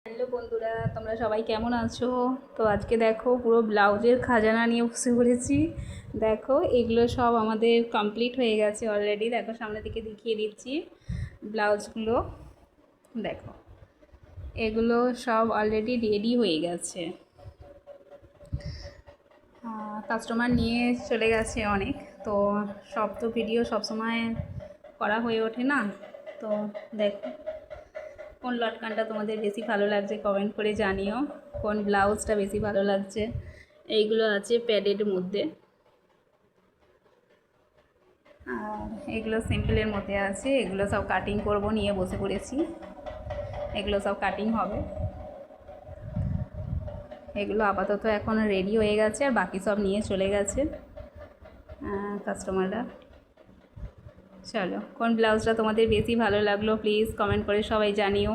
Hello বন্ধুরা, তোমরা সবাই কেমন আছো? তো আজকে দেখো পুরো ব্লাউজের খাজানা নিয়ে বসে পড়েছি। দেখো এগুলো সব আমাদের কমপ্লিট হয়ে গেছে অলরেডি। দেখো সামনের দিকে দেখিয়ে দিচ্ছি ব্লাউজগুলো। দেখো এগুলো সব অলরেডি রেডি হয়ে গেছে। কাস্টমার নিয়ে চলে গেছে অনেক, তো সব তো ভিডিও সবসময় করা হয়ে ওঠে না। তো দেখো কোন লটকানটা তোমাদের বেশি ভালো লাগছে কমেন্ট করে জানিও, কোন ব্লাউজটা বেশি ভালো লাগছে। এইগুলো আছে প্যাডের মধ্যে, আর এগুলো সিম্পলের মধ্যে আছে। এগুলো সব কাটিং করব, নিয়ে বসে পড়েছি। এগুলো সব কাটিং হবে। এগুলো আপাতত এখন রেডি হয়ে গেছে, আর বাকি সব নিয়ে চলে গেছে কাস্টমাররা। চলো কোন ব্লাউজটা তোমাদের বেশি ভালো লাগলো প্লিজ কমেন্ট করে সবাই জানিও।